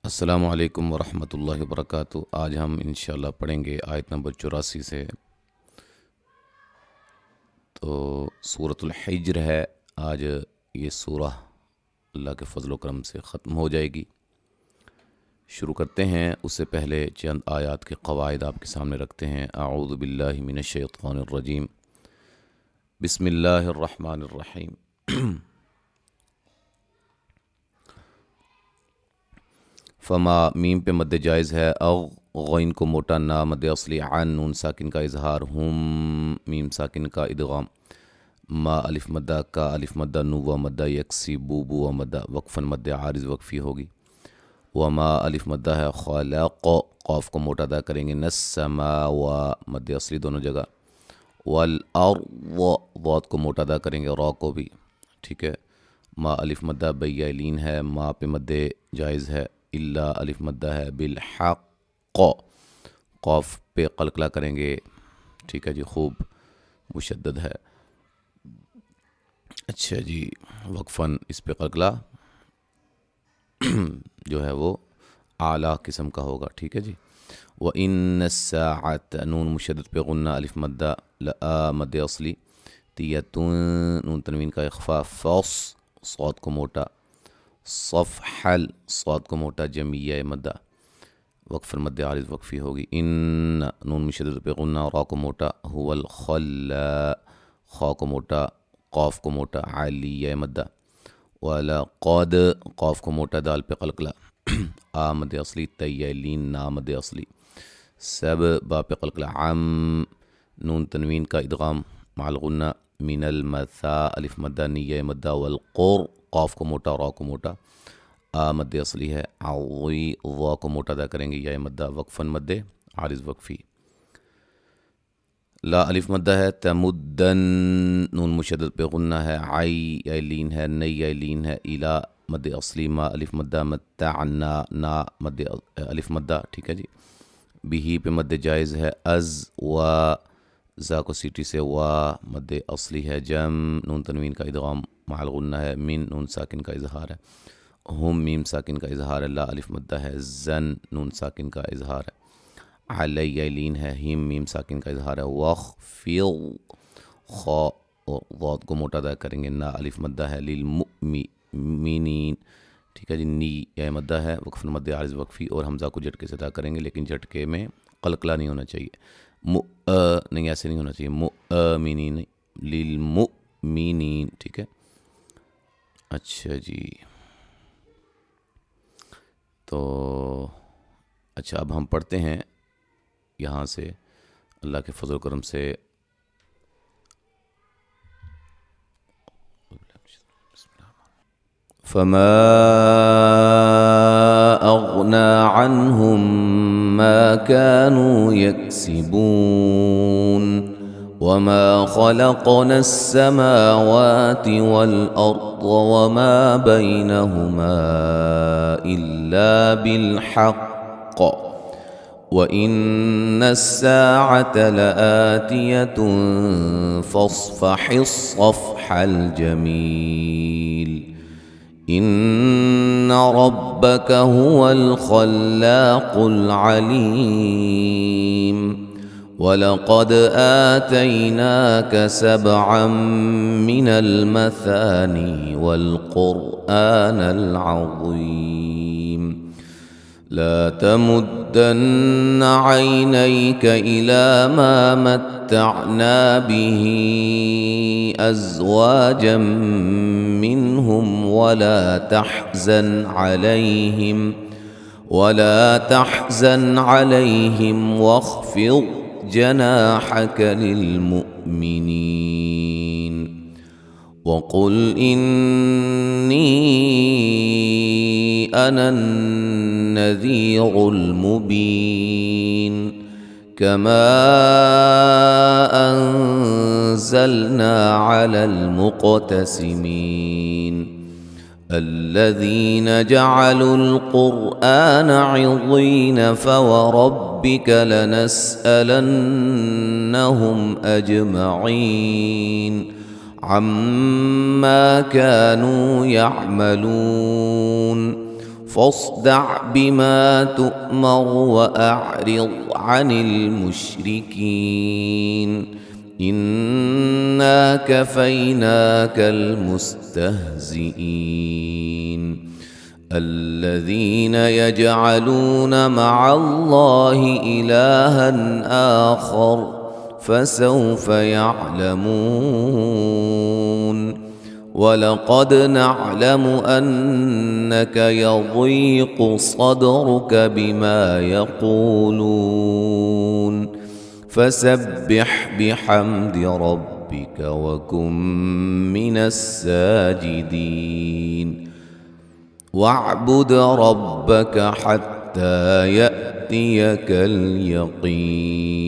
السلام علیکم ورحمۃ اللہ وبرکاتہ۔ آج ہم انشاءاللہ پڑھیں گے آیت نمبر 84 سے۔ تو سورۃ الحجر ہے آج یہ سورہ، اللہ کے فضل و کرم سے ختم ہو جائے گی۔ شروع کرتے ہیں، اس سے پہلے چند آیات کے قواعد آپ کے سامنے رکھتے ہیں۔ اعوذ باللہ من الشیطان الرجیم، بسم اللہ الرحمن الرحیم۔ فما میم پہ مد جائز ہے، غین کو موٹا نا مد اصلی، عن نون ساکن کا اظہار، ہم میم ساکن کا ادغام، ما الف مدہ کا الف مدہ، نو و مدہ یکسی، بو بو و مدہ وقفاً مد عارض وقفی ہوگی، وما الف مدہ ہے، خلق قاف کو موٹا ادا کریں گے، نسما و مد اصلی دونوں جگہ، والارض ضاد کو موٹا ادا کریں گے، را کو بھی، ٹھیک ہے۔ ما الف مدہ بیالین ہے، ما پہ مد جائز ہے، الا الف مدہ ہے، بالحق قاف پہ قلقلہ کریں گے، ٹھیک ہے جی، خوب مشدد ہے۔ اچھا جی، وقفاً اس پہ قلقلہ جو ہے وہ اعلیٰ قسم کا ہوگا، ٹھیک ہے جی۔ وَإِنَّ السَّاعَةَ نون مشدد پہ غنہ الف مدہ، لآ مد اصلی، تیتون نون تنوین کا اخفا، فص صاد کو موٹا، صفحل صاد کو موٹا، جمعیہ مدہ وقف مد عارض وقفی ہوگی، ان نون مشدد پہ غنہ، را کو موٹا، هو الخلا خا کو موٹا، قاف کو موٹا، علیہ مدہ، وَلَقَدْ قاف کو موٹا، دال پہ قلقلہ، آ مد اصلی، تیلین نا مد اصلی، سب با پہ قلقلہ، عم نون تنوین کا ادغام مع الغنہ، من المثا الف مدہ نیہ مدہ، والقر قاف کو موٹا، را کو موٹا، آ مد اصلی ہے، عوی ضا کو موٹا ادا کریں گے، یا مدہ وقفاً مد عارض وقفی، لا الف مدہ ہے، تمدن نون مشدد پہ غنہ ہے، عی لین ہے، نئی لین ہے، الا مد اصلی، ما الف مدہ، متعنا نا مد الف مدہ، ٹھیک ہے جی۔ بھی پہ مد جائز ہے، از و زا کو سیٹی سے، وا مد اصلی ہے، جم نون تنوین کا ادغام مع الغنہ ہے، من نون ساکن کا اظہار ہے، ہم میم ساکن کا اظہار ہے، لا الف مدہ ہے، زن نون ساکن کا اظہار ہے، علیہ لین ہے، ہم میم ساکن کا اظہار ہے، وخفض خا ضاد کو موٹا ادا کریں گے، نا الف مدہ ہے، للمؤمنین، ٹھیک ہے جی، نی یا مدہ ہے، وقف مد عارض وقفی، اور حمزہ کو جھٹکے سے ادا کریں گے، لیکن جھٹکے میں قلقلہ نہیں ہونا چاہیے، نہیں ایسے نہیں ہونا چاہیے، مؤمنین للمؤمنین، ٹھیک ہے۔ اچھا جی، تو اچھا اب ہم پڑھتے ہیں یہاں سے، اللہ کے فضل و کرم سے، فما أغنى عنهم ما كانوا يكسبون وما خلقنا السماوات والأرض وما بينهما إلا بالحق وإن الساعة لآتية فاصفح الصفح الجميل إن ربك هو الخلاق العليم ولقد آتيناك سبعا من المثاني والقرآن العظيم لا تمدن عينيك إلى ما متعنا به أزواجا منهم ولا تحزن عليهم واخفض جناحك للمؤمنين وقل إني أنا النذير المبين كما أنزلنا على المقتسمين الذين جعلوا القرآن عضين فوربك لنسألنهم أجمعين عما كانوا يعملون فاصدع بما تؤمر وأعرض عن المشركين إنا كفيناك المستهزئين الذين يجعلون مع الله إلها آخر فسوف يعلمون ولقد نعلم أنك يضيق صدرك بما يقولون فسبح بحمد ربك وكن من الساجدين واعبد ربك حتى يأتيك اليقين।